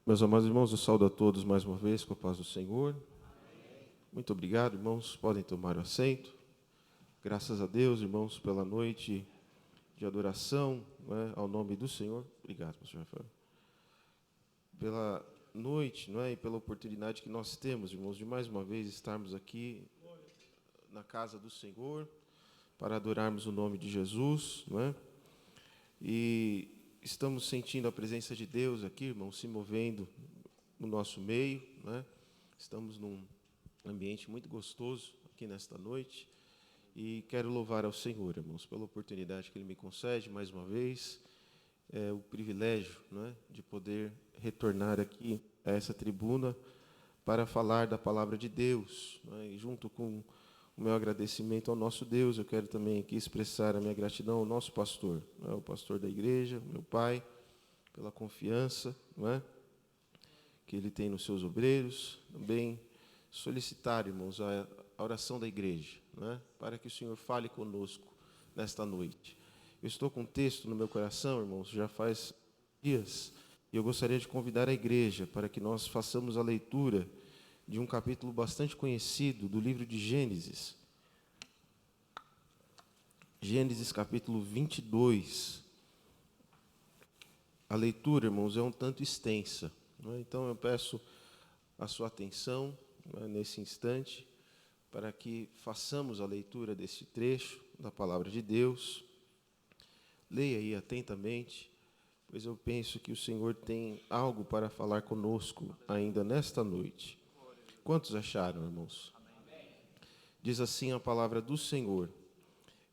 Meus amados irmãos, eu saúdo a todos mais uma vez com a paz do Senhor. Muito obrigado, irmãos. Podem tomar o assento. Graças a Deus, irmãos, pela noite de adoração, ao nome do Senhor. Obrigado, pastor Rafael. Pela noite, e pela oportunidade que nós temos, irmãos, de mais uma vez estarmos aqui na casa do Senhor para adorarmos o nome de Jesus, E estamos sentindo a presença de Deus aqui, irmãos, se movendo no nosso meio, Estamos num ambiente muito gostoso aqui nesta noite e quero louvar ao Senhor, irmãos, pela oportunidade que Ele me concede mais uma vez, o privilégio, de poder retornar aqui a essa tribuna para falar da palavra de Deus, E junto com o meu agradecimento ao nosso Deus, eu quero também aqui expressar a minha gratidão ao nosso pastor, o pastor da igreja, meu pai, pela confiança, que ele tem nos seus obreiros. Também solicitar, irmãos, a oração da igreja, para que o Senhor fale conosco nesta noite. Eu estou com um texto no meu coração, irmãos, já faz dias, e eu gostaria de convidar a igreja para que nós façamos a leitura de um capítulo bastante conhecido do livro de Gênesis. Gênesis capítulo 22. A leitura, irmãos, é um tanto extensa, Então eu peço a sua atenção nesse instante para que façamos a leitura desse trecho da palavra de Deus. Leia aí atentamente, pois eu penso que o Senhor tem algo para falar conosco ainda nesta noite. Quantos acharam, irmãos? Diz assim a palavra do Senhor: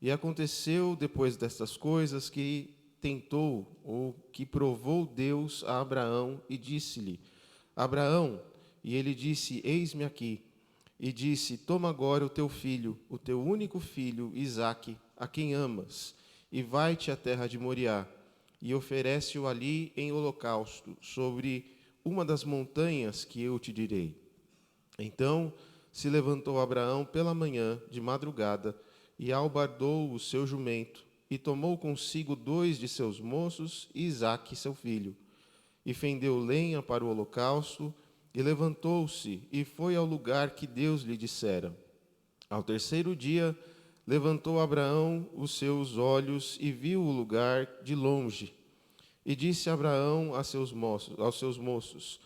E aconteceu depois destas coisas que tentou, ou que provou Deus a Abraão e disse-lhe: Abraão, e ele disse: Eis-me aqui. E disse: Toma agora o teu filho, o teu único filho, Isaque, a quem amas, e vai-te à terra de Moriá, e oferece-o ali em holocausto, sobre uma das montanhas que eu te direi. Então se levantou Abraão pela manhã, de madrugada, e albardou o seu jumento, e tomou consigo 2 de seus moços e Isaque, seu filho, e fendeu lenha para o holocausto, e levantou-se, e foi ao lugar que Deus lhe dissera. Ao terceiro dia, levantou Abraão os seus olhos e viu o lugar de longe. E disse Abraão aos seus moços: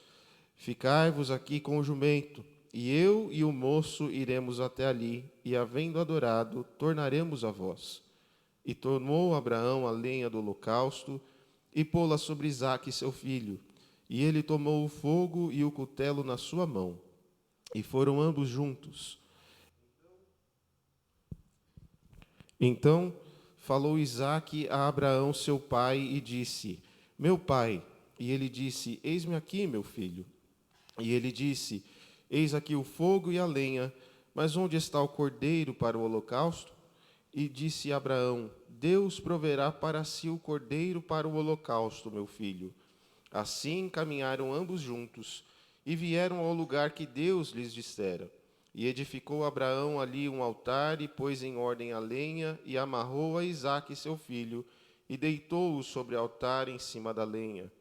Ficai-vos aqui com o jumento, e eu e o moço iremos até ali, e havendo adorado, tornaremos a vós. E tomou Abraão a lenha do holocausto, e pô-la sobre Isaque seu filho. E ele tomou o fogo e o cutelo na sua mão, e foram ambos juntos. Então falou Isaque a Abraão seu pai, e disse: Meu pai. E ele disse: Eis-me aqui, meu filho. E ele disse: Eis aqui o fogo e a lenha, mas onde está o cordeiro para o holocausto? E disse Abraão: Deus proverá para si o cordeiro para o holocausto, meu filho. Assim caminharam ambos juntos, e vieram ao lugar que Deus lhes dissera. E edificou Abraão ali um altar, e pôs em ordem a lenha, e amarrou a Isaque seu filho, e deitou-o sobre o altar em cima da lenha.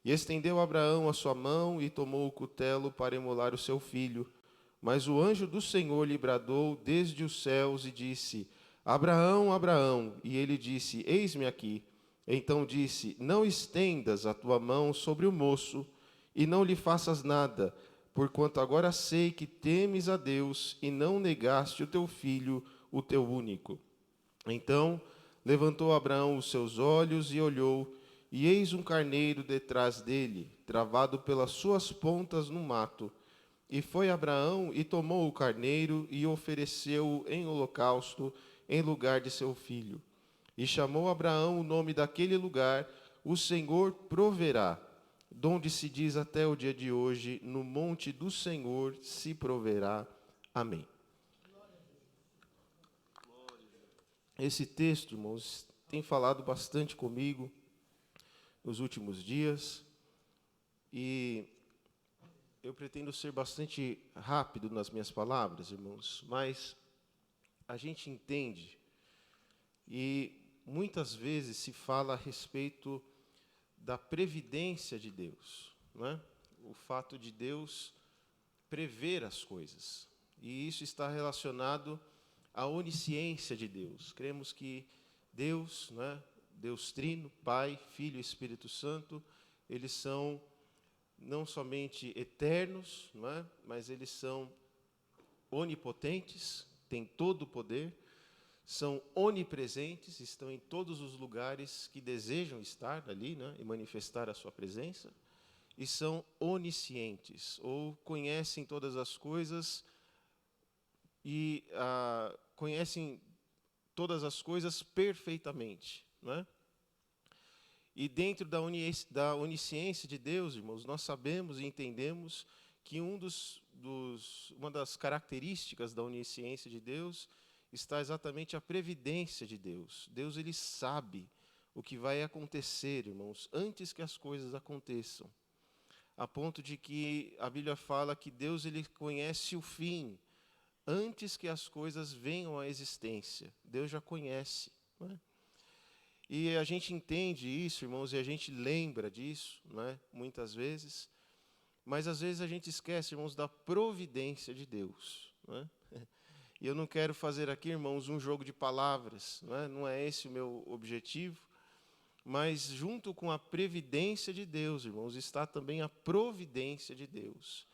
E estendeu Abraão a sua mão, e tomou o cutelo para imolar o seu filho. Mas o anjo do Senhor lhe bradou desde os céus, e disse: Abraão, Abraão. E ele disse: Eis-me aqui. Então disse: Não estendas a tua mão sobre o moço, e não lhe faças nada, porquanto agora sei que temes a Deus, e não negaste o teu filho, o teu único. Então levantou Abraão os seus olhos e olhou, e eis um carneiro detrás dele, travado pelas suas pontas no mato. E foi Abraão e tomou o carneiro e ofereceu-o em holocausto em lugar de seu filho. E chamou Abraão o nome daquele lugar: O Senhor proverá, donde se diz até o dia de hoje: No monte do Senhor se proverá. Amém. Esse texto, irmãos, tem falado bastante comigo nos últimos dias, e eu pretendo ser bastante rápido nas minhas palavras, irmãos, mas a gente entende, e muitas vezes se fala a respeito da previdência de Deus, não é? o fato de Deus prever as coisas. E isso está relacionado à onisciência de Deus. Cremos que Deus, né, Deus Trino, Pai, Filho e Espírito Santo, eles são não somente eternos, não é? Mas eles são onipotentes, têm todo o poder, são onipresentes, estão em todos os lugares que desejam estar ali, né, e manifestar a sua presença, e são oniscientes, ou conhecem todas as coisas e conhecem todas as coisas perfeitamente, não é? E dentro da onisciência de Deus, irmãos, nós sabemos e entendemos que uma das características da onisciência de Deus está exatamente a previdência de Deus. Deus, ele sabe o que vai acontecer, irmãos, antes que as coisas aconteçam. A ponto de que a Bíblia fala que Deus, ele conhece o fim antes que as coisas venham à existência. Deus já conhece, não é? E a gente entende isso, irmãos, e a gente lembra disso, não é? Muitas vezes, mas às vezes a gente esquece, irmãos, da providência de Deus, não é? E eu não quero fazer aqui, irmãos, um jogo de palavras, não é esse o meu objetivo, mas junto com a previdência de Deus, irmãos, está também a providência de Deus.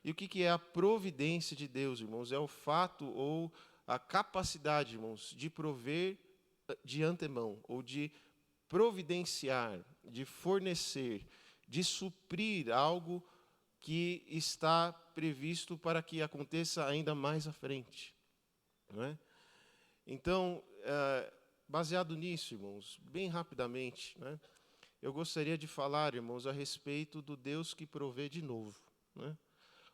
E o que é a providência de Deus, irmãos? É o fato ou a capacidade, irmãos, de prover de antemão, ou de providenciar, de fornecer, de suprir algo que está previsto para que aconteça ainda mais à frente. Não é? Então, baseado nisso, irmãos, bem rapidamente, né, eu gostaria de falar, irmãos, a respeito do Deus que provê de novo, né,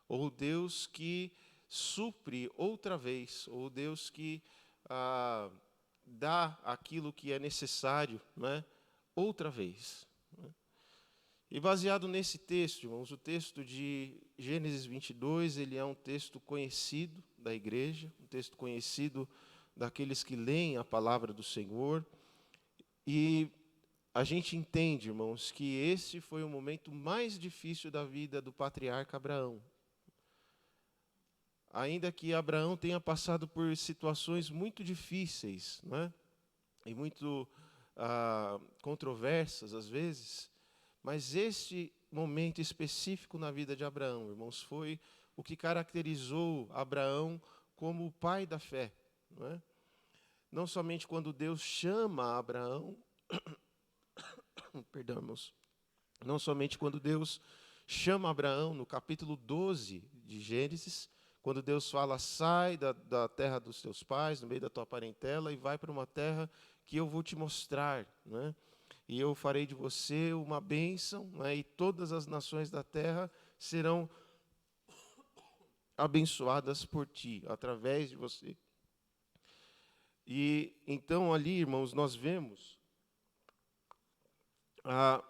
ou Deus que supre outra vez, ou Deus que dá aquilo que é necessário, né, outra vez. Né. E baseado nesse texto, irmãos, o texto de Gênesis 22, ele é um texto conhecido da igreja, um texto conhecido daqueles que leem a palavra do Senhor. E a gente entende, irmãos, que esse foi o momento mais difícil da vida do patriarca Abraão. Ainda que Abraão tenha passado por situações muito difíceis, não é? E muito controversas às vezes, mas este momento específico na vida de Abraão, irmãos, foi o que caracterizou Abraão como o pai da fé. Não é? Não somente quando Deus chama Abraão, perdão, irmãos, não somente quando Deus chama Abraão, no capítulo 12 de Gênesis, quando Deus fala, sai da terra dos teus pais, no meio da tua parentela, e vai para uma terra que eu vou te mostrar, né? E eu farei de você uma bênção, né? E todas as nações da terra serão abençoadas por ti, através de você. E então ali, irmãos, nós vemos a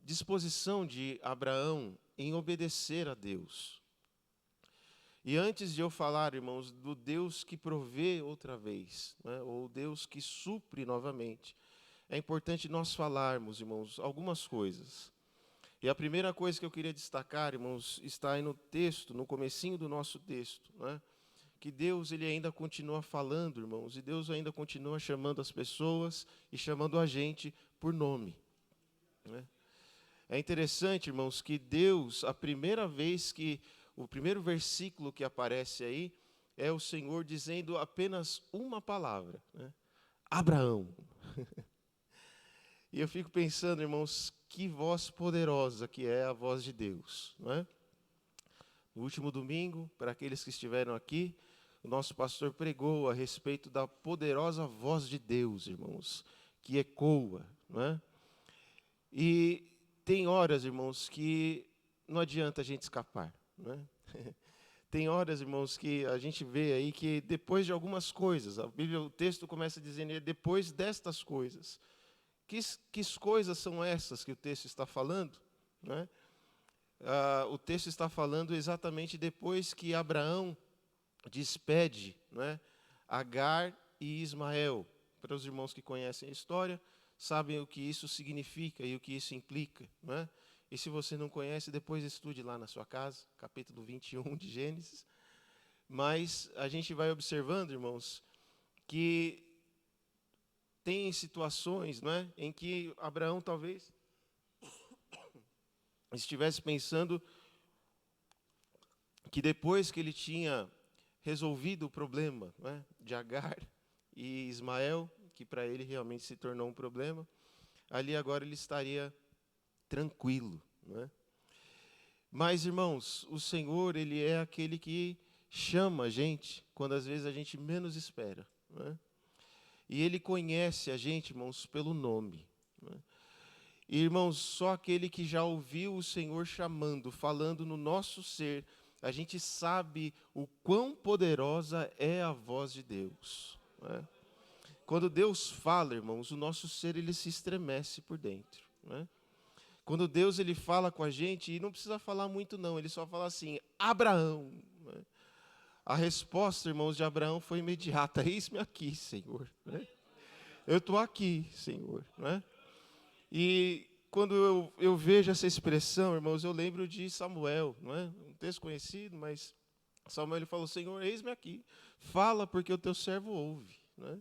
disposição de Abraão em obedecer a Deus. E antes de eu falar, irmãos, do Deus que provê outra vez, né, ou Deus que supre novamente, é importante nós falarmos, irmãos, algumas coisas. E a primeira coisa que eu queria destacar, irmãos, está aí no texto, no comecinho do nosso texto, né, que Deus, ele ainda continua falando, irmãos, e Deus ainda continua chamando as pessoas e chamando a gente por nome. Né? É interessante, irmãos, que Deus, a primeira vez que o primeiro versículo que aparece aí é o Senhor dizendo apenas uma palavra, né? Abraão. E eu fico pensando, irmãos, que voz poderosa que é a voz de Deus, não é? No último domingo, para aqueles que estiveram aqui, o nosso pastor pregou a respeito da poderosa voz de Deus, irmãos, que ecoa, não é? E tem horas, irmãos, que não adianta a gente escapar. Não é? Tem horas, irmãos, que a gente vê aí que depois de algumas coisas, a Bíblia, o texto começa dizendo, depois destas coisas. Que coisas são essas que o texto está falando? Não é? O texto está falando exatamente depois que Abraão despede, não é, Agar e Ismael. Para os irmãos que conhecem a história, sabem o que isso significa e o que isso implica. Não é? E se você não conhece, depois estude lá na sua casa, capítulo 21 de Gênesis. Mas a gente vai observando, irmãos, que tem situações, não é, em que Abraão talvez estivesse pensando que depois que ele tinha resolvido o problema, não é, de Agar e Ismael, que para ele realmente se tornou um problema, ali agora ele estaria tranquilo, não é? Mas, irmãos, o Senhor, Ele é aquele que chama a gente quando às vezes a gente menos espera, não é? E Ele conhece a gente, irmãos, pelo nome, não é? E, irmãos, só aquele que já ouviu o Senhor chamando, falando no nosso ser, a gente sabe o quão poderosa é a voz de Deus, não é? Quando Deus fala, irmãos, o nosso ser ele se estremece por dentro, não é? Quando Deus ele fala com a gente, e não precisa falar muito não, ele só fala assim, Abraão, né? A resposta, irmãos, de Abraão foi imediata, eis-me aqui, Senhor, né? Eu estou aqui, Senhor, né? E quando eu vejo essa expressão, irmãos, eu lembro de Samuel, não é? Um texto conhecido, mas Samuel ele falou, Senhor, eis-me aqui, fala porque o teu servo ouve, né?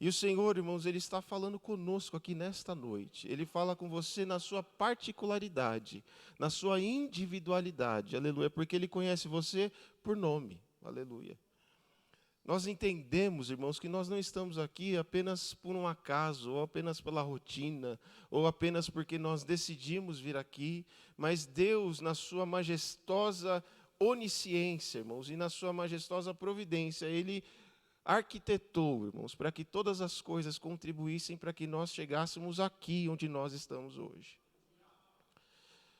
E o Senhor, irmãos, Ele está falando conosco aqui nesta noite. Ele fala com você na sua particularidade, na sua individualidade, aleluia, porque Ele conhece você por nome, aleluia. Nós entendemos, irmãos, que nós não estamos aqui apenas por um acaso, ou apenas pela rotina, ou apenas porque nós decidimos vir aqui, mas Deus, na sua majestosa onisciência, irmãos, e na sua majestosa providência, Ele arquitetou, irmãos, para que todas as coisas contribuíssem para que nós chegássemos aqui onde nós estamos hoje.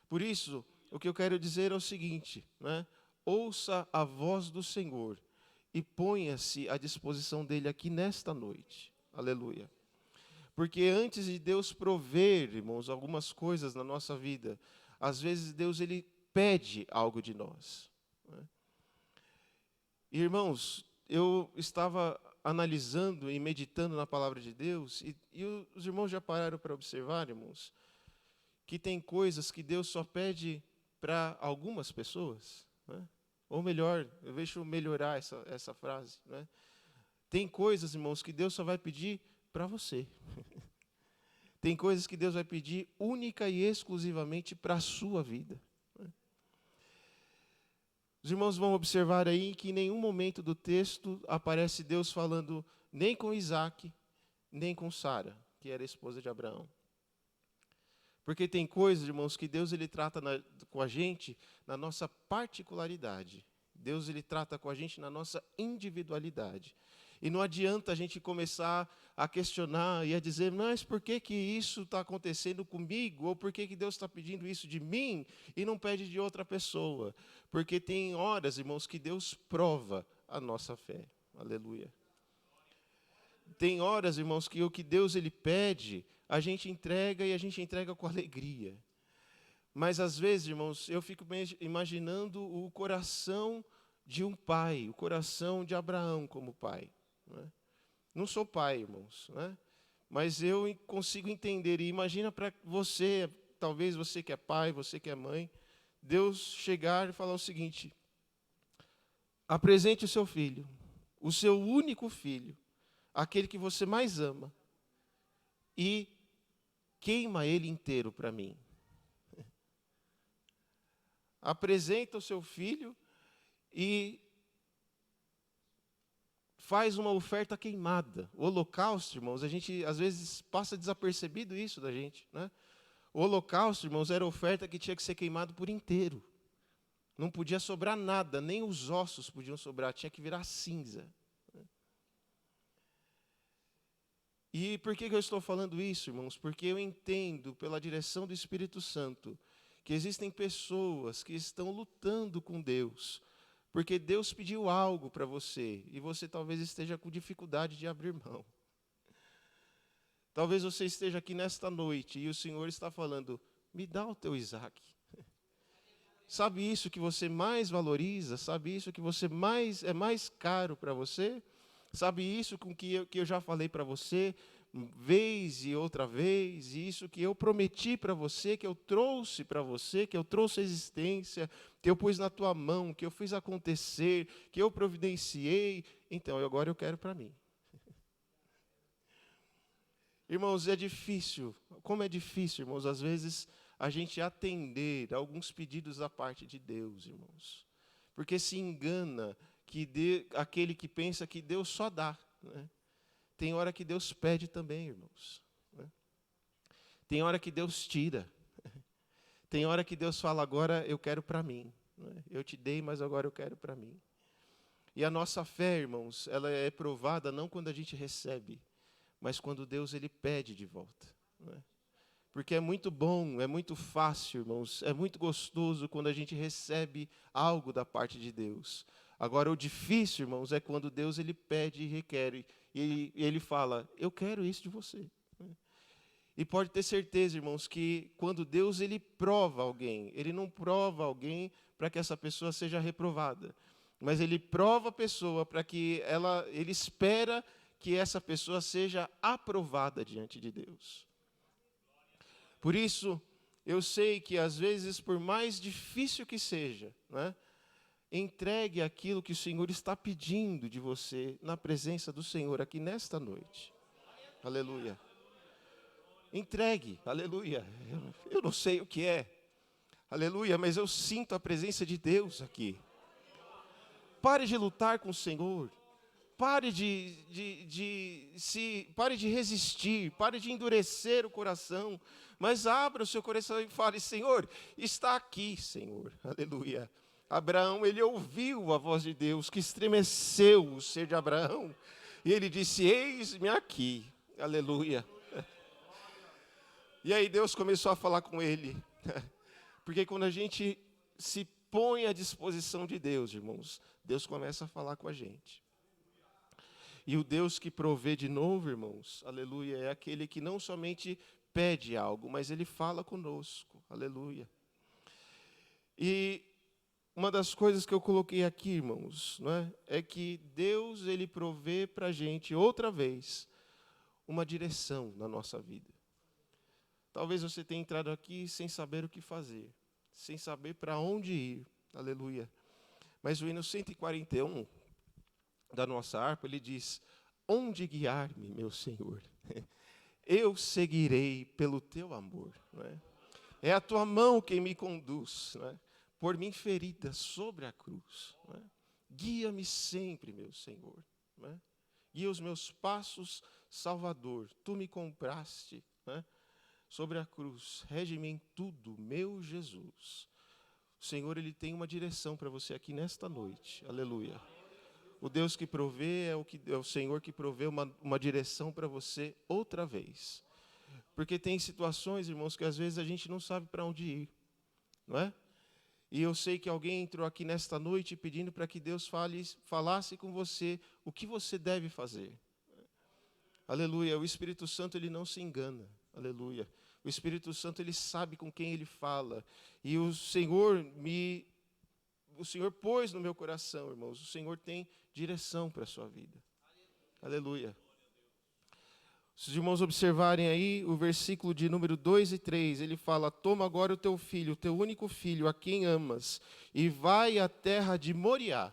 Por isso, o que eu quero dizer é o seguinte, né? Ouça a voz do Senhor e ponha-se à disposição dele aqui nesta noite. Aleluia. Porque antes de Deus prover, irmãos, algumas coisas na nossa vida, às vezes Deus ele pede algo de nós, né? Irmãos, eu estava analisando e meditando na palavra de Deus, e os irmãos já pararam para observar, irmãos, que tem coisas que Deus só pede para algumas pessoas, né? Ou melhor, eu vejo melhorar essa frase, né? Tem coisas, irmãos, que Deus só vai pedir para você. Tem coisas que Deus vai pedir única e exclusivamente para a sua vida. Os irmãos vão observar aí que em nenhum momento do texto aparece Deus falando nem com Isaac, nem com Sara, que era a esposa de Abraão. Porque tem coisas, irmãos, que Deus ele trata com a gente na nossa particularidade. Deus ele trata com a gente na nossa individualidade. E não adianta a gente começar a questionar e a dizer, mas por que que isso está acontecendo comigo? Ou por que que Deus está pedindo isso de mim e não pede de outra pessoa? Porque tem horas, irmãos, que Deus prova a nossa fé. Aleluia. Tem horas, irmãos, que o que Deus ele pede, a gente entrega e a gente entrega com alegria. Mas às vezes, irmãos, eu fico imaginando o coração de um pai, o coração de Abraão como pai. Não sou pai, irmãos, né? Mas eu consigo entender. E imagina para você, talvez você que é pai, você que é mãe, Deus chegar e falar o seguinte: apresente o seu filho, o seu único filho, aquele que você mais ama, e queima ele inteiro para mim. Apresenta o seu filho e faz uma oferta queimada. O holocausto, irmãos, a gente às vezes passa desapercebido isso da gente, né? O holocausto, irmãos, era oferta que tinha que ser queimado por inteiro. Não podia sobrar nada, nem os ossos podiam sobrar, tinha que virar cinza. E por que eu estou falando isso, irmãos? Porque eu entendo, pela direção do Espírito Santo, que existem pessoas que estão lutando com Deus, porque Deus pediu algo para você, e você talvez esteja com dificuldade de abrir mão. Talvez você esteja aqui nesta noite, e o Senhor está falando, me dá o teu Isaac. Sabe isso que você mais valoriza? Sabe isso que você é mais caro para você? Sabe isso com que eu já falei para você? vez e outra vez, e isso que eu prometi para você, que eu trouxe para você, que eu trouxe a existência, que eu pus na tua mão, que eu fiz acontecer, que eu providenciei, então agora eu quero para mim. Irmãos, é difícil, como é difícil, irmãos, às vezes a gente atender a alguns pedidos da parte de Deus, irmãos. Porque se engana aquele que pensa que Deus só dá, né? Tem hora que Deus pede também, irmãos, né? Tem hora que Deus tira. Tem hora que Deus fala, agora eu quero para mim, né? Eu te dei, mas agora eu quero para mim. E a nossa fé, irmãos, ela é provada não quando a gente recebe, mas quando Deus ele pede de volta, né? Porque é muito bom, é muito fácil, irmãos, é muito gostoso quando a gente recebe algo da parte de Deus. Agora, o difícil, irmãos, é quando Deus ele pede e requer, e ele fala, eu quero isso de você. E pode ter certeza, irmãos, que quando Deus ele prova alguém, ele não prova alguém para que essa pessoa seja reprovada, mas ele prova a pessoa para que ele espera que essa pessoa seja aprovada diante de Deus. Por isso, eu sei que às vezes, por mais difícil que seja, né, entregue aquilo que o Senhor está pedindo de você na presença do Senhor aqui nesta noite. Aleluia. Entregue, aleluia. Eu não sei o que é, aleluia, mas eu sinto a presença de Deus aqui. Pare de lutar com o Senhor. Pare pare de resistir, pare de endurecer o coração, mas abra o seu coração e fale, Senhor, está aqui, Senhor, aleluia. Abraão, ele ouviu a voz de Deus, que estremeceu o ser de Abraão, e ele disse, eis-me aqui, aleluia. E aí Deus começou a falar com ele, porque quando a gente se põe à disposição de Deus, irmãos, Deus começa a falar com a gente. E o Deus que provê de novo, irmãos, aleluia, é aquele que não somente pede algo, mas ele fala conosco, aleluia. E uma das coisas que eu coloquei aqui, irmãos, né, é que Deus ele provê para a gente, outra vez, uma direção na nossa vida. Talvez você tenha entrado aqui sem saber o que fazer, sem saber para onde ir, aleluia. Mas o hino 141 da nossa harpa, ele diz, onde guiar-me, meu Senhor? Eu seguirei pelo teu amor. Não é? É a tua mão quem me conduz, não é? Por mim ferida sobre a cruz. Não é? Guia-me sempre, meu Senhor. Não é? Guia os meus passos, Salvador. Tu me compraste, não é? Sobre a cruz. Rege-me em tudo, meu Jesus. O Senhor ele tem uma direção para você aqui nesta noite. Aleluia. O Deus que provê é o Senhor que provê uma direção para você outra vez. Porque tem situações, irmãos, que às vezes a gente não sabe para onde ir, não é? E eu sei que alguém entrou aqui nesta noite pedindo para que Deus falasse com você o que você deve fazer. Aleluia. O Espírito Santo ele não se engana. Aleluia. O Espírito Santo ele sabe com quem ele fala. E o Senhor pôs no meu coração, irmãos, o Senhor tem direção para a sua vida. Aleluia. Se os irmãos observarem aí, o versículo de número 2 e 3, ele fala, toma agora o teu filho, o teu único filho, a quem amas, e vai à terra de Moriá,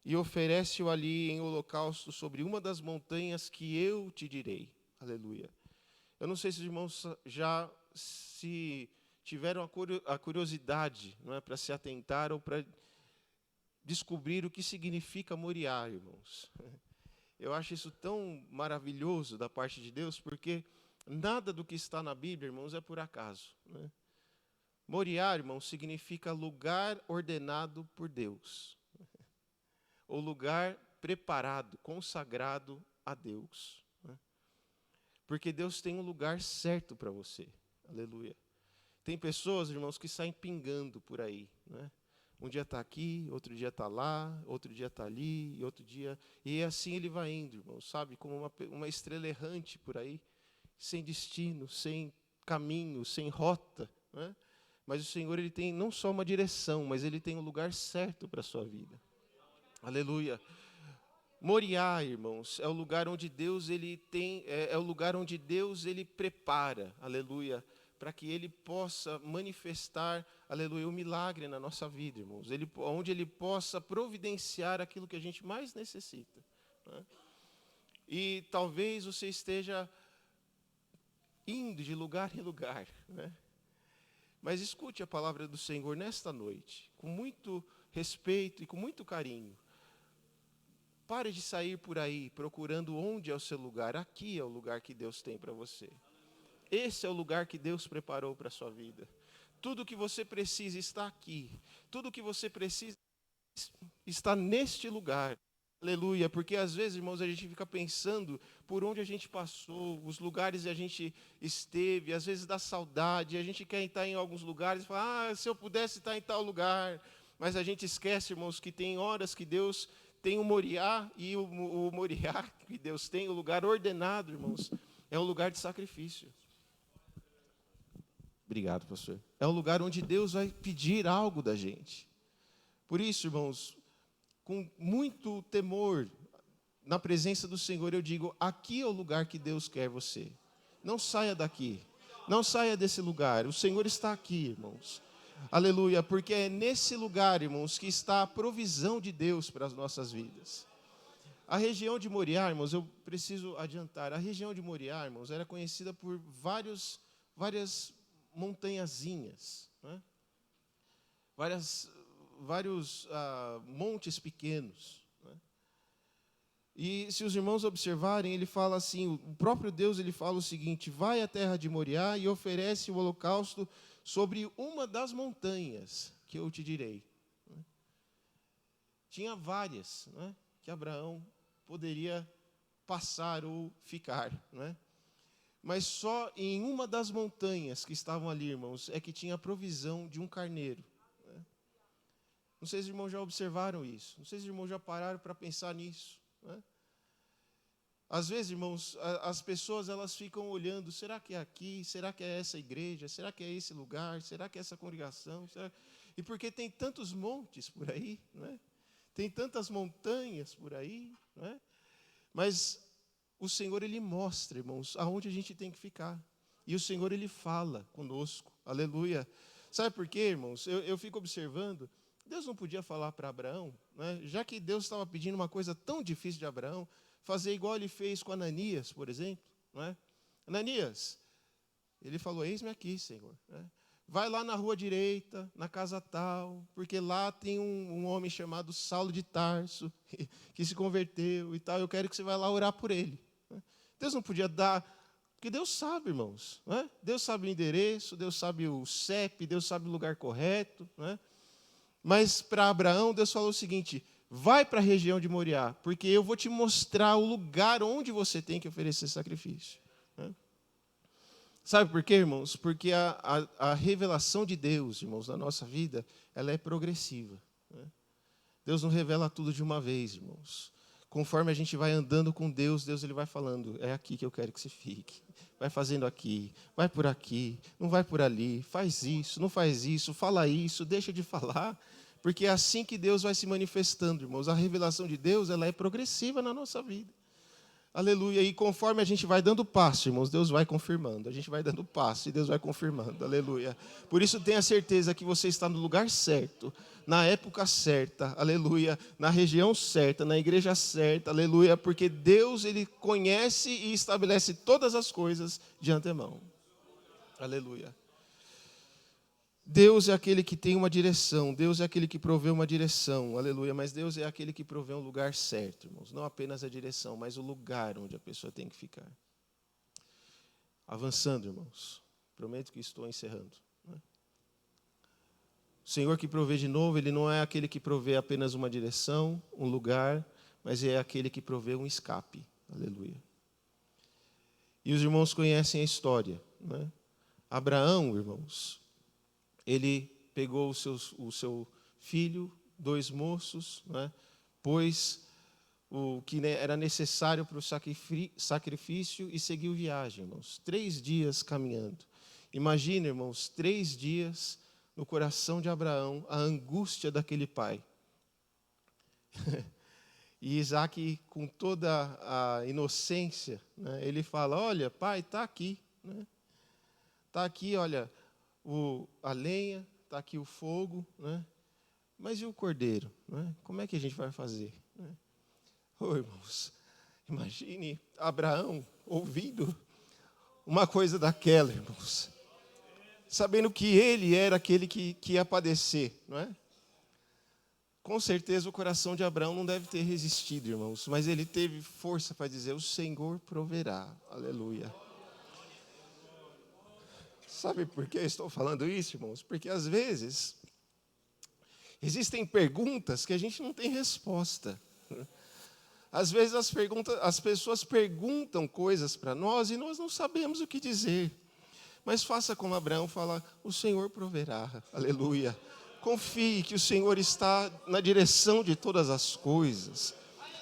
e oferece-o ali em holocausto sobre uma das montanhas que eu te direi. Aleluia. Eu não sei se os irmãos já se tiveram a curiosidade, não é, para se atentar ou para descobrir o que significa Moriá, irmãos. Eu acho isso tão maravilhoso da parte de Deus, porque nada do que está na Bíblia, irmãos, é por acaso, né? Moriá, irmãos, significa lugar ordenado por Deus, ou lugar preparado, consagrado a Deus, né? Porque Deus tem um lugar certo para você, aleluia. Tem pessoas, irmãos, que saem pingando por aí, né? Um dia está aqui, outro dia está lá, outro dia está ali, e outro dia... E assim ele vai indo, irmão, sabe? Como uma estrela errante por aí, sem destino, sem caminho, sem rota, né? Mas o Senhor ele tem não só uma direção, mas ele tem um lugar certo para a sua vida. Aleluia. Moriá, irmãos, é o lugar onde Deus ele tem, é o lugar onde Deus ele prepara, aleluia, para que ele possa manifestar, aleluia, o milagre na nossa vida, irmãos. Onde ele possa providenciar aquilo que a gente mais necessita, né? E talvez você esteja indo de lugar em lugar, né? Mas escute a palavra do Senhor nesta noite, com muito respeito e com muito carinho. Pare de sair por aí procurando onde é o seu lugar. Aqui é o lugar que Deus tem para você. Esse é o lugar que Deus preparou para a sua vida. Tudo que você precisa está aqui. Tudo que você precisa está neste lugar. Aleluia, porque às vezes, irmãos, a gente fica pensando por onde a gente passou, os lugares que a gente esteve, às vezes dá saudade, a gente quer estar em alguns lugares e fala, se eu pudesse estar em tal lugar. Mas a gente esquece, irmãos, que tem horas que Deus tem o Moriá, e o Moriá que Deus tem, o lugar ordenado, irmãos, é um lugar de sacrifício. Obrigado, pastor. É um lugar onde Deus vai pedir algo da gente. Por isso, irmãos, com muito temor, na presença do Senhor, eu digo, aqui é o lugar que Deus quer você. Não saia daqui, não saia desse lugar, o Senhor está aqui, irmãos. Aleluia, porque é nesse lugar, irmãos, que está a provisão de Deus para as nossas vidas. A região de Moriá, irmãos, eu preciso adiantar, a região de Moriá, irmãos, era conhecida por várias montanhazinhas, né? Vários montes pequenos, né? E se os irmãos observarem, ele fala assim, o próprio Deus ele fala o seguinte, vai à terra de Moriá e oferece o holocausto sobre uma das montanhas que eu te direi. Tinha várias, né, que Abraão poderia passar ou ficar, né? Mas só em uma das montanhas que estavam ali, irmãos, é que tinha a provisão de um carneiro, né? Não sei se os irmãos já observaram isso, não sei se os irmãos já pararam para pensar nisso, né? Às vezes, irmãos, as pessoas elas ficam olhando, será que é aqui? Será que é essa igreja? Será que é esse lugar? Será que é essa congregação? E porque tem tantos montes por aí, não é? Tem tantas montanhas por aí, não é? Mas o Senhor, Ele mostra, irmãos, aonde a gente tem que ficar. E o Senhor, Ele fala conosco, aleluia. Sabe por quê, irmãos? Eu fico observando, Deus não podia falar para Abraão, né? Já que Deus estava pedindo uma coisa tão difícil de Abraão, fazer igual ele fez com Ananias, por exemplo, não é? Ananias, ele falou, eis-me aqui, Senhor, né? Vai lá na rua direita, na casa tal, porque lá tem um homem chamado Saulo de Tarso, que se converteu e tal, eu quero que você vá lá orar por ele, né? Deus não podia dar, porque Deus sabe, irmãos, não é? Deus sabe o endereço, Deus sabe o CEP, Deus sabe o lugar correto, não é? Mas para Abraão, Deus falou o seguinte, vai para a região de Moriá, porque eu vou te mostrar o lugar onde você tem que oferecer sacrifício, né? Sabe por quê, irmãos? Porque a revelação de Deus, irmãos, na nossa vida, ela é progressiva, né? Deus não revela tudo de uma vez, irmãos. Conforme a gente vai andando com Deus, Deus ele vai falando, é aqui que eu quero que você fique. Vai fazendo aqui, vai por aqui, não vai por ali, faz isso, não faz isso, fala isso, deixa de falar. Porque é assim que Deus vai se manifestando, irmãos. A revelação de Deus, ela é progressiva na nossa vida. Aleluia. E conforme a gente vai dando passo, irmãos, Deus vai confirmando. A gente vai dando passo e Deus vai confirmando. Aleluia. Por isso tenha certeza que você está no lugar certo, na época certa. Aleluia. Na região certa, na igreja certa. Aleluia. Porque Deus, Ele conhece e estabelece todas as coisas de antemão. Aleluia. Deus é aquele que tem uma direção, Deus é aquele que provê uma direção, aleluia, mas Deus é aquele que provê um lugar certo, irmãos, não apenas a direção, mas o lugar onde a pessoa tem que ficar. Avançando, irmãos, prometo que estou encerrando, né? O Senhor que provê de novo, Ele não é aquele que provê apenas uma direção, um lugar, mas é aquele que provê um escape, aleluia. E os irmãos conhecem a história, né? Abraão, irmãos, ele pegou o seu filho, 2 moços, né, pôs o que era necessário para o sacrifício e seguiu viagem, irmãos. 3 dias caminhando. Imagina, irmãos, 3 dias no coração de Abraão, a angústia daquele pai. E Isaac, com toda a inocência, né, ele fala, olha, pai, está aqui. Está aqui, olha, a lenha, está aqui o fogo, né? Mas e o cordeiro? Né? Como é que a gente vai fazer? Ô, irmãos, imagine Abraão ouvindo uma coisa daquela, irmãos. Sabendo que ele era aquele que ia padecer, não é? Com certeza o coração de Abraão não deve ter resistido, irmãos, mas ele teve força para dizer, o Senhor proverá. Aleluia. Sabe por que eu estou falando isso, irmãos? Porque às vezes existem perguntas que a gente não tem resposta. Às vezes as pessoas perguntam coisas para nós e nós não sabemos o que dizer. Mas faça como Abraão fala, o Senhor proverá. Aleluia. Confie que o Senhor está na direção de todas as coisas.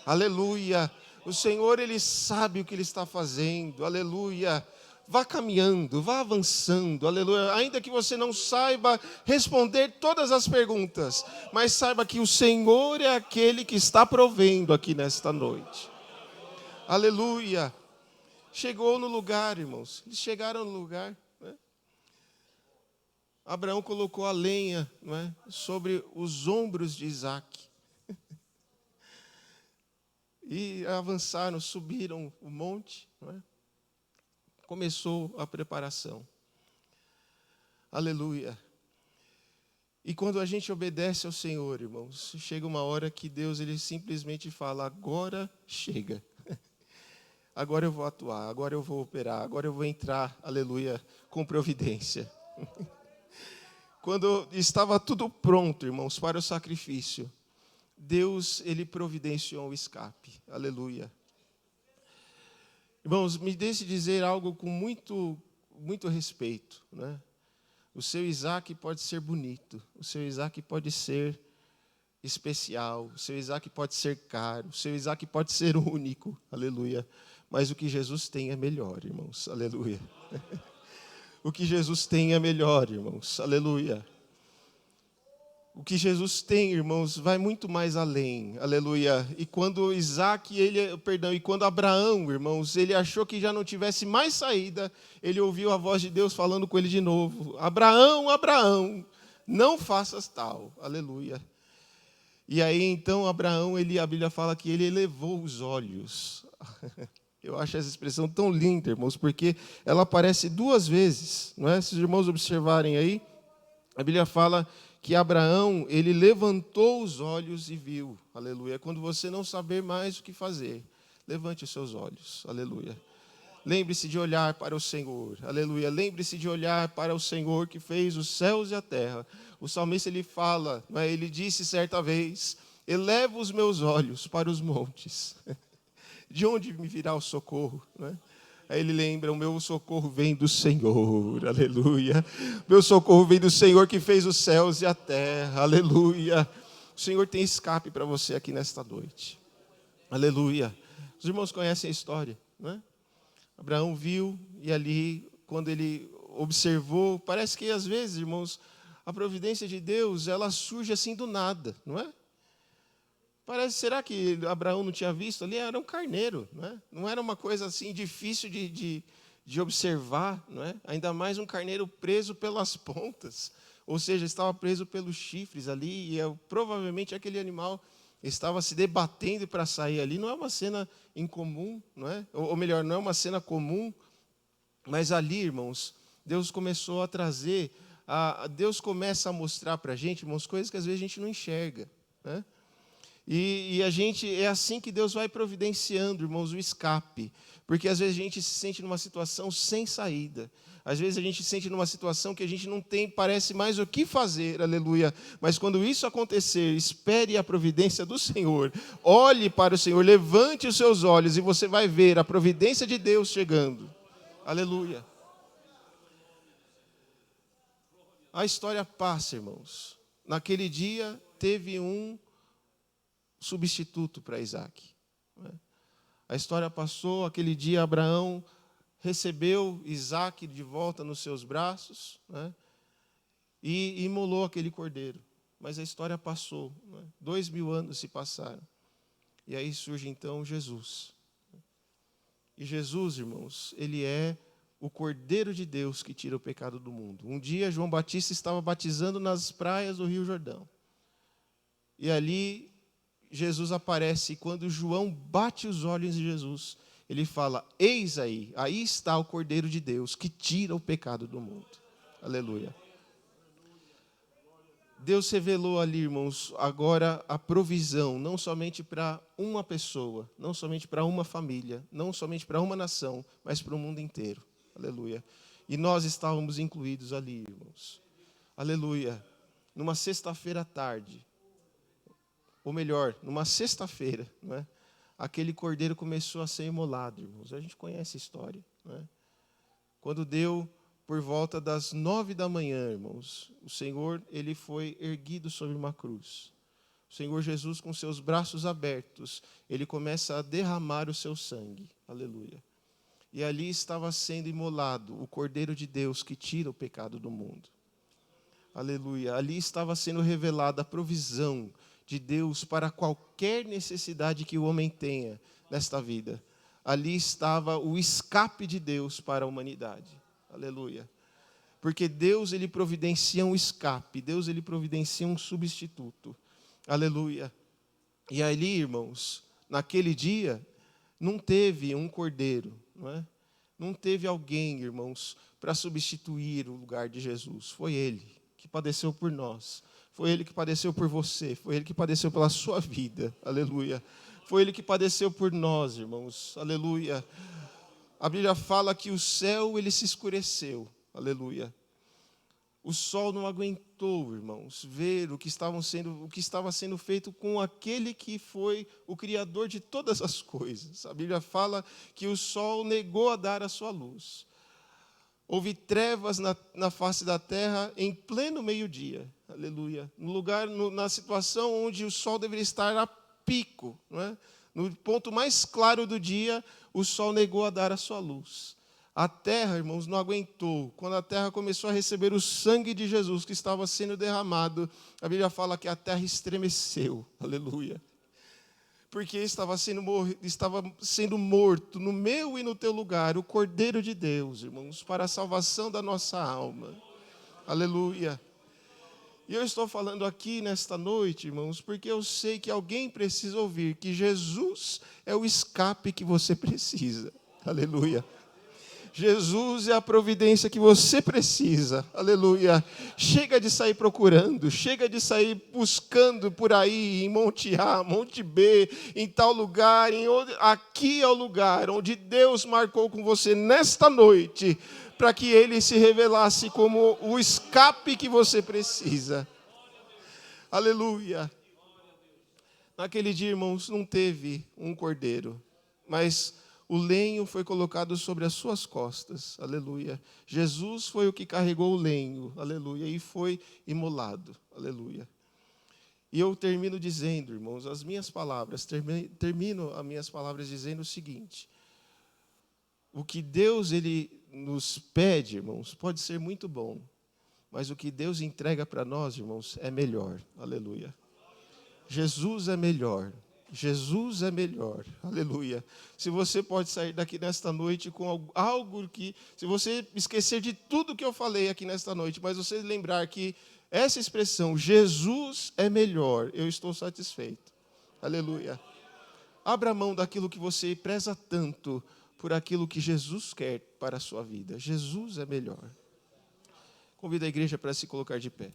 Aleluia. O Senhor, Ele sabe o que Ele está fazendo. Aleluia. Vá caminhando, vá avançando. Aleluia. Ainda que você não saiba responder todas as perguntas, mas saiba que o Senhor é aquele que está provendo aqui nesta noite. Aleluia. Chegou no lugar, irmãos. Eles chegaram no lugar. Abraão colocou a lenha, não é, sobre os ombros de Isaac. E avançaram, subiram o monte. Não é? Começou a preparação. Aleluia. E quando a gente obedece ao Senhor, irmãos, chega uma hora que Deus ele simplesmente fala, agora chega. Agora eu vou atuar, agora eu vou operar, agora eu vou entrar, aleluia, com providência. Quando estava tudo pronto, irmãos, para o sacrifício, Deus, Ele providenciou o escape. Aleluia. Irmãos, me deixe dizer algo com muito respeito. Né? O seu Isaac pode ser bonito, o seu Isaac pode ser especial, o seu Isaac pode ser caro, o seu Isaac pode ser único. Aleluia. Mas o que Jesus tem é melhor, irmãos. Aleluia. O que Jesus tem é melhor, irmãos. Aleluia. O que Jesus tem, irmãos, vai muito mais além. Aleluia. E quando quando Abraão, irmãos, ele achou que já não tivesse mais saída, ele ouviu a voz de Deus falando com ele de novo. Abraão, Abraão, não faças tal. Aleluia. E aí, então, Abraão, a Bíblia fala que ele elevou os olhos. Eu acho essa expressão tão linda, irmãos, porque ela aparece duas vezes, não é? Se os irmãos observarem aí, a Bíblia fala que Abraão, ele levantou os olhos e viu, aleluia. Quando você não saber mais o que fazer, levante os seus olhos, aleluia. Lembre-se de olhar para o Senhor, aleluia. Lembre-se de olhar para o Senhor que fez os céus e a terra. O salmista, ele fala, não é? Ele disse certa vez, eleva os meus olhos para os montes. De onde me virá o socorro? Né? Aí ele lembra, o meu socorro vem do Senhor, aleluia. Meu socorro vem do Senhor que fez os céus e a terra, aleluia. O Senhor tem escape para você aqui nesta noite, aleluia. Os irmãos conhecem a história, né? Abraão viu e ali, quando ele observou, parece que às vezes, irmãos, a providência de Deus, ela surge assim do nada, não é? Será que Abraão não tinha visto ali? Era um carneiro, não é? Não era uma coisa assim difícil de observar, não é? Ainda mais um carneiro preso pelas pontas, ou seja, estava preso pelos chifres ali, e provavelmente aquele animal estava se debatendo para sair ali. Não é uma cena incomum, não é? Ou melhor, não é uma cena comum, mas ali, irmãos, Deus começou a trazer, Deus começa a mostrar para a gente, irmãos, coisas que às vezes a gente não enxerga, né? E a gente, é assim que Deus vai providenciando, irmãos, o escape. Porque às vezes a gente se sente numa situação sem saída. Às vezes a gente se sente numa situação que a gente não tem, parece mais o que fazer, aleluia. Mas quando isso acontecer, espere a providência do Senhor. Olhe para o Senhor, levante os seus olhos e você vai ver a providência de Deus chegando. Aleluia. A história passa, irmãos. Naquele dia teve um substituto para Isaac. A história passou, aquele dia Abraão recebeu Isaac de volta nos seus braços, né, e imolou aquele cordeiro. Mas a história passou, né, 2000 anos se passaram. E aí surge então Jesus. E Jesus, irmãos, ele é o Cordeiro de Deus que tira o pecado do mundo. Um dia João Batista estava batizando nas praias do Rio Jordão. E ali Jesus aparece, e quando João bate os olhos em Jesus, ele fala: eis aí está o Cordeiro de Deus que tira o pecado do mundo. Aleluia. Deus revelou ali, irmãos, agora a provisão, não somente para uma pessoa, não somente para uma família, não somente para uma nação, mas para o mundo inteiro. Aleluia. E nós estávamos incluídos ali, irmãos. Aleluia. Numa sexta-feira à tarde, ou melhor, numa sexta-feira, não é? Aquele cordeiro começou a ser imolado, irmãos. A gente conhece a história, não é? Quando deu por volta das 9 da manhã, irmãos, o Senhor, ele foi erguido sobre uma cruz. O Senhor Jesus, com seus braços abertos, ele começa a derramar o seu sangue. Aleluia. E ali estava sendo imolado o Cordeiro de Deus que tira o pecado do mundo. Aleluia. Ali estava sendo revelada a provisão de Deus para qualquer necessidade que o homem tenha nesta vida. Ali estava o escape de Deus para a humanidade. Aleluia. Porque Deus, ele providencia um escape, Deus, ele providencia um substituto. Aleluia. E ali, irmãos, naquele dia, não teve um cordeiro, não é? Não teve alguém, irmãos, para substituir o lugar de Jesus. Foi Ele que padeceu por nós. Foi Ele que padeceu por você. Foi Ele que padeceu pela sua vida. Aleluia. Foi Ele que padeceu por nós, irmãos. Aleluia. A Bíblia fala que o céu, ele se escureceu. Aleluia. O sol não aguentou, irmãos, ver o que estava sendo feito com aquele que foi o Criador de todas as coisas. A Bíblia fala que o sol negou a dar a sua luz. Houve trevas na face da terra em pleno meio-dia. Aleluia. No lugar, na situação onde o sol deveria estar a pico, não é? No ponto mais claro do dia, o sol negou a dar a sua luz. A terra, irmãos, não aguentou. Quando a terra começou a receber o sangue de Jesus que estava sendo derramado, a Bíblia fala que a terra estremeceu. Aleluia. Porque estava sendo morto no meu e no teu lugar o Cordeiro de Deus, irmãos, para a salvação da nossa alma. Aleluia. E eu estou falando aqui nesta noite, irmãos, porque eu sei que alguém precisa ouvir que Jesus é o escape que você precisa. Aleluia. Jesus é a providência que você precisa. Aleluia. Chega de sair procurando, chega de sair buscando por aí, em Monte A, Monte B, em tal lugar, aqui é o lugar onde Deus marcou com você nesta noite, para que Ele se revelasse como o escape que você precisa. Aleluia. Naquele dia, irmãos, não teve um cordeiro, mas o lenho foi colocado sobre as suas costas. Aleluia. Jesus foi o que carregou o lenho. Aleluia. E foi imolado. Aleluia. E eu termino dizendo, irmãos, as minhas palavras, termino as minhas palavras dizendo o seguinte: o que Deus, ele nos pede, irmãos, pode ser muito bom, mas o que Deus entrega para nós, irmãos, é melhor. Aleluia. Jesus é melhor. Jesus é melhor. Aleluia. Se você pode sair daqui nesta noite com algo que, se você esquecer de tudo que eu falei aqui nesta noite, mas você lembrar que essa expressão, Jesus é melhor, eu estou satisfeito. Aleluia. Abra mão daquilo que você preza tanto por aquilo que Jesus quer para a sua vida. Jesus é melhor. Convido a igreja para se colocar de pé.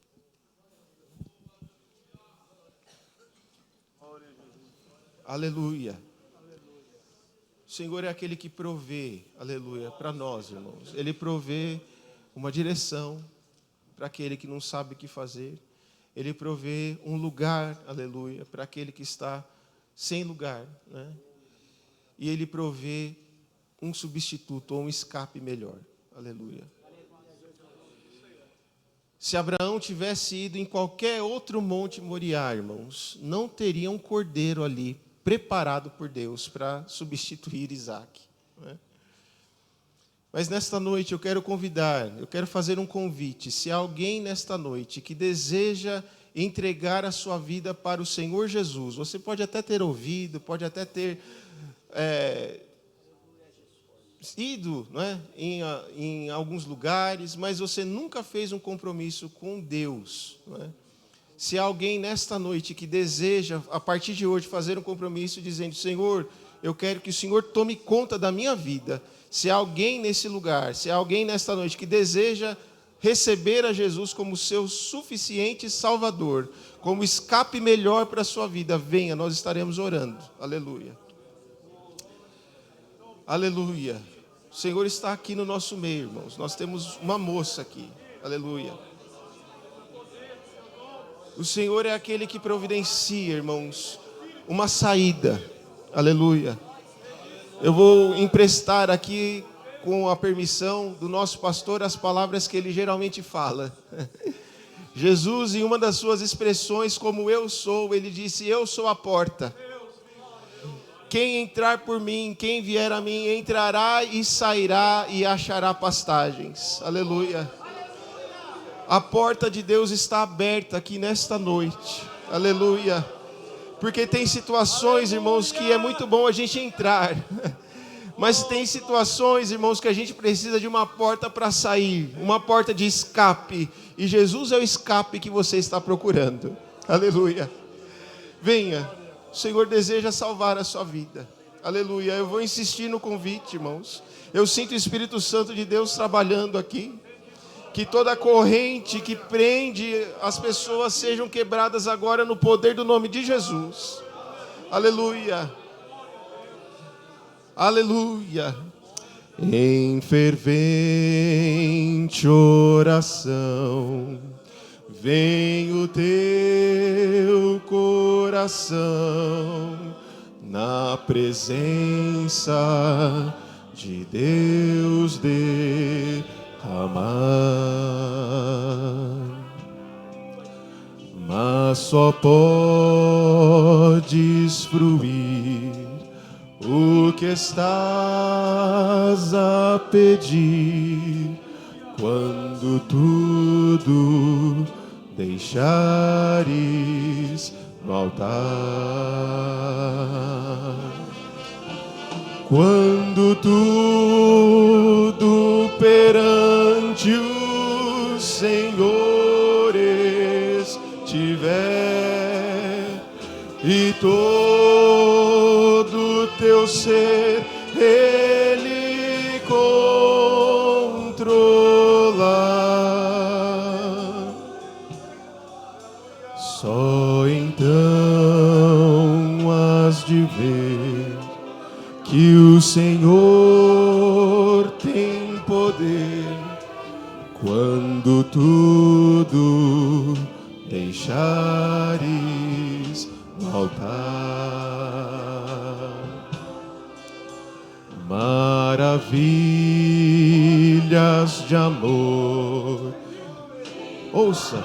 Aleluia. O Senhor é aquele que provê, aleluia, para nós, irmãos. Ele provê uma direção para aquele que não sabe o que fazer. Ele provê um lugar, aleluia, para aquele que está sem lugar, né? E Ele provê um substituto ou um escape melhor. Aleluia. Se Abraão tivesse ido em qualquer outro monte Moriá, irmãos, não teria um cordeiro ali preparado por Deus para substituir Isaac. Né? Mas nesta noite eu quero fazer um convite. Se há alguém nesta noite que deseja entregar a sua vida para o Senhor Jesus. Você pode até ter ouvido, pode até ter ido, não é, em alguns lugares, mas você nunca fez um compromisso com Deus. Não é? Se há alguém nesta noite que deseja, a partir de hoje, fazer um compromisso dizendo: Senhor, eu quero que o Senhor tome conta da minha vida. Se há alguém nesse lugar, se há alguém nesta noite que deseja receber a Jesus como seu suficiente Salvador, como escape melhor para a sua vida, venha, nós estaremos orando. Aleluia. Aleluia. O Senhor está aqui no nosso meio, irmãos. Nós temos uma moça aqui. Aleluia. O Senhor é aquele que providencia, irmãos, uma saída. Aleluia. Eu vou emprestar aqui, com a permissão do nosso pastor, as palavras que ele geralmente fala. Jesus, em uma das suas expressões, como eu sou, ele disse: eu sou a porta. Quem entrar por mim, quem vier a mim, entrará e sairá e achará pastagens. Aleluia. A porta de Deus está aberta aqui nesta noite. Aleluia. Porque tem situações, irmãos, que é muito bom a gente entrar. Mas tem situações, irmãos, que a gente precisa de uma porta para sair. Uma porta de escape. E Jesus é o escape que você está procurando. Aleluia. Venha. O Senhor deseja salvar a sua vida. Aleluia. Eu vou insistir no convite, irmãos. Eu sinto o Espírito Santo de Deus trabalhando aqui. Que toda corrente que prende as pessoas sejam quebradas agora no poder do nome de Jesus. Aleluia. Aleluia. Em fervente oração, vem o teu coração na presença de Deus derramar, mas só podes fruir o que estás a pedir quando tudo deixares no altar. Quando tudo perante o Senhor estiver e todo teu ser Ele controlar, só então has de ver que o Senhor tem poder quando tudo deixares no altar. Maravilhas de amor. Ouça,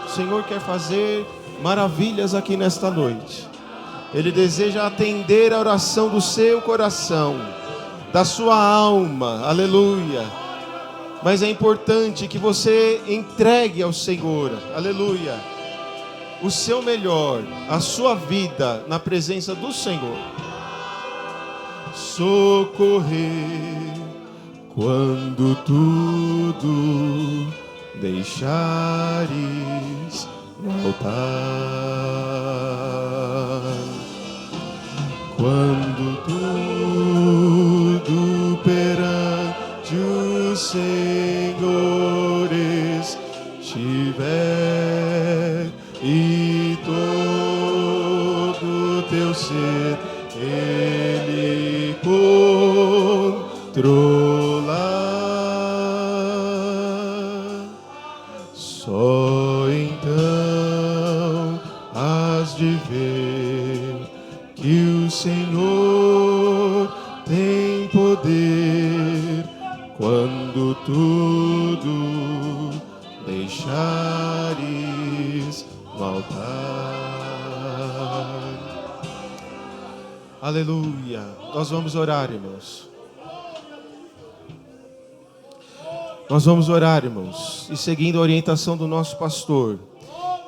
o Senhor quer fazer maravilhas aqui nesta noite. Ele deseja atender a oração do seu coração, da sua alma. Aleluia. Mas é importante que você entregue ao Senhor, aleluia, o seu melhor, a sua vida na presença do Senhor. Socorrer quando tudo deixares no altar. Quando tudo perante o Senhor estiver e todo teu ser Ele controlar, só então has de ver que o Senhor tem poder quando tudo deixares no altar. Aleluia. Nós vamos orar, irmãos. Nós vamos orar, irmãos. E seguindo a orientação do nosso pastor,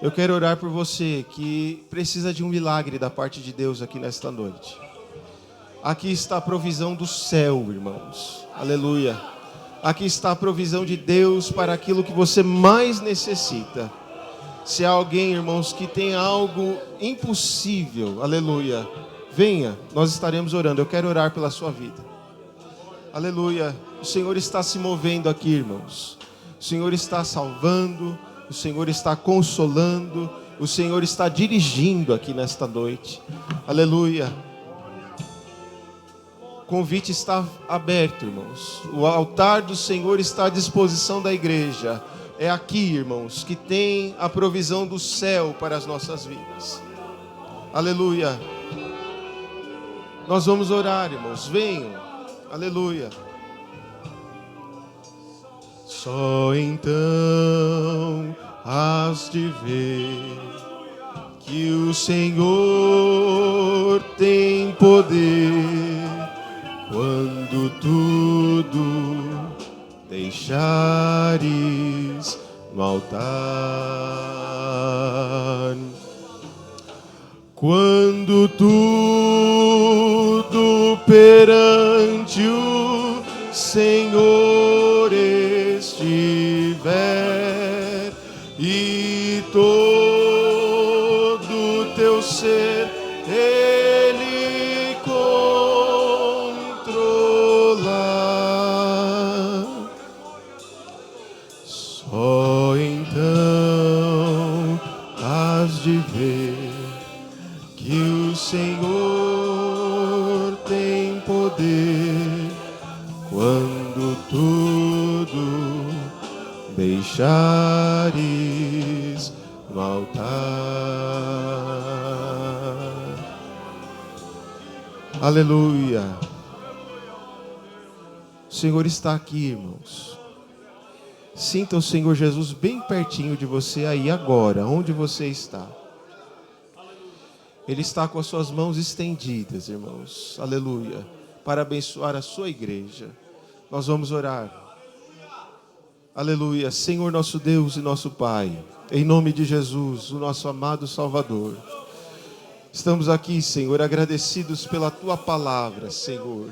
Eu quero orar por você que precisa de um milagre da parte de Deus aqui nesta noite. Aqui está a provisão do céu, irmãos. Aleluia. Aqui está a provisão de Deus para aquilo que você mais necessita. Se há alguém, irmãos, que tem algo impossível, aleluia, venha, nós estaremos orando. Eu quero orar pela sua vida. Aleluia. O Senhor está se movendo aqui, irmãos. O Senhor está salvando. O Senhor está consolando. O Senhor está dirigindo aqui nesta noite. Aleluia. O convite está aberto, irmãos. O altar do Senhor está à disposição da igreja. É aqui, irmãos, que tem a provisão do céu para as nossas vidas. Aleluia. Nós vamos orar, irmãos. Venham. Aleluia. Só então has de ver que o Senhor tem poder quando tudo deixares no altar. Quando tudo perante o Senhor estiver e todo teu ser Ele controlar, só então has de ver que o Senhor tem poder quando tudo deixares no altar. Aleluia. O Senhor está aqui, irmãos. Sinta o Senhor Jesus bem pertinho de você aí agora, onde você está. Ele está com as suas mãos estendidas, irmãos. Aleluia. Para abençoar a sua igreja. Nós vamos orar. Aleluia. Senhor nosso Deus e nosso Pai, em nome de Jesus, o nosso amado Salvador. Estamos aqui, Senhor, agradecidos pela Tua palavra, Senhor.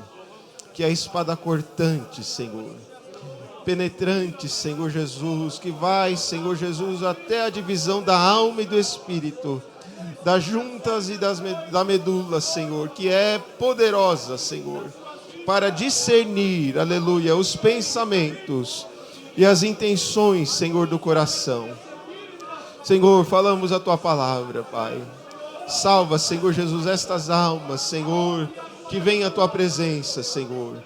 Que é a espada cortante, Senhor. Penetrante, Senhor Jesus. Que vai, Senhor Jesus, até a divisão da alma e do espírito. Das juntas e da medula, Senhor, que é poderosa, Senhor, para discernir, aleluia, os pensamentos e as intenções, Senhor, do coração. Senhor, falamos a Tua palavra, Pai. Salva, Senhor Jesus, estas almas, Senhor, que vêm à Tua presença, Senhor.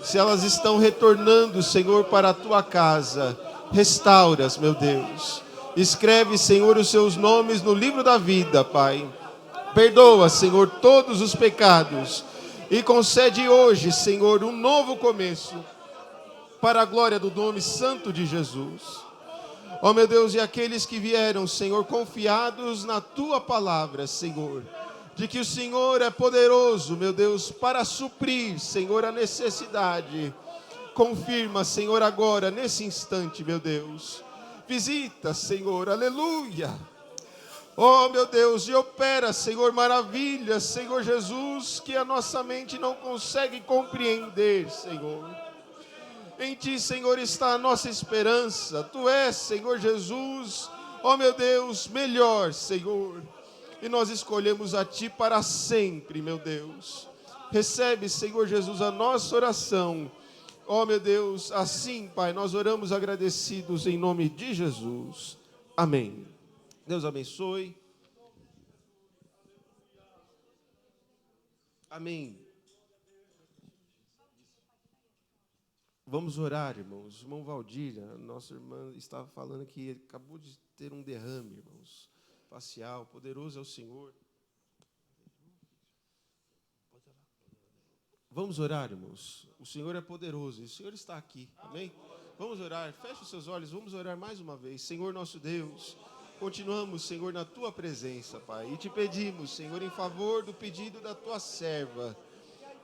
Se elas estão retornando, Senhor, para a Tua casa, restaura-as, meu Deus. Escreve, Senhor, os seus nomes no livro da vida, Pai. Perdoa, Senhor, todos os pecados. E concede hoje, Senhor, um novo começo. Para a glória do nome santo de Jesus. Ó meu Deus, e aqueles que vieram, Senhor, confiados na Tua palavra, Senhor. De que o Senhor é poderoso, meu Deus, para suprir, Senhor, a necessidade. Confirma, Senhor, agora, nesse instante, meu Deus. Visita, Senhor, aleluia. Oh, meu Deus, e opera, Senhor, maravilhas, Senhor Jesus, que a nossa mente não consegue compreender, Senhor. Em Ti, Senhor, está a nossa esperança. Tu és, Senhor Jesus, oh, meu Deus, melhor, Senhor. E nós escolhemos a Ti para sempre, meu Deus. Recebe, Senhor Jesus, a nossa oração. Oh, meu Deus, assim, Pai, nós oramos agradecidos em nome de Jesus. Amém. Deus abençoe. Amém. Vamos orar, irmãos. Irmão Valdir, a nossa irmã estava falando que ele acabou de ter um derrame, irmãos. Facial, poderoso é o Senhor. Vamos orar, irmãos. O Senhor é poderoso e o Senhor está aqui, amém? Vamos orar, feche os seus olhos, vamos orar mais uma vez. Senhor nosso Deus, continuamos, Senhor, na Tua presença, Pai. E te pedimos, Senhor, em favor do pedido da Tua serva.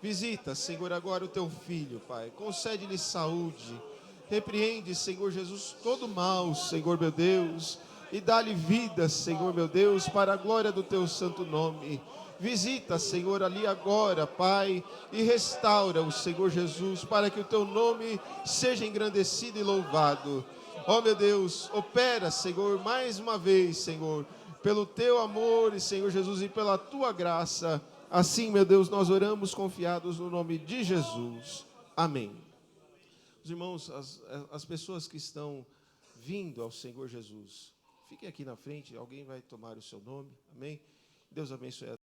Visita, Senhor, agora o Teu filho, Pai. Concede-lhe saúde. Repreende, Senhor Jesus, todo mal, Senhor, meu Deus. e dá-lhe vida, Senhor meu Deus, para a glória do teu santo nome. Visita, Senhor, ali agora, Pai, e restaura o Senhor Jesus, para que o teu nome seja engrandecido e louvado. Ó meu Deus, opera, Senhor, mais uma vez, Senhor, pelo teu amor, Senhor Jesus, e pela tua graça. Assim, meu Deus, nós oramos confiados no nome de Jesus. Amém. Os irmãos, as pessoas que estão vindo ao Senhor Jesus, fiquem aqui na frente, alguém vai tomar o seu nome. Amém? Deus abençoe a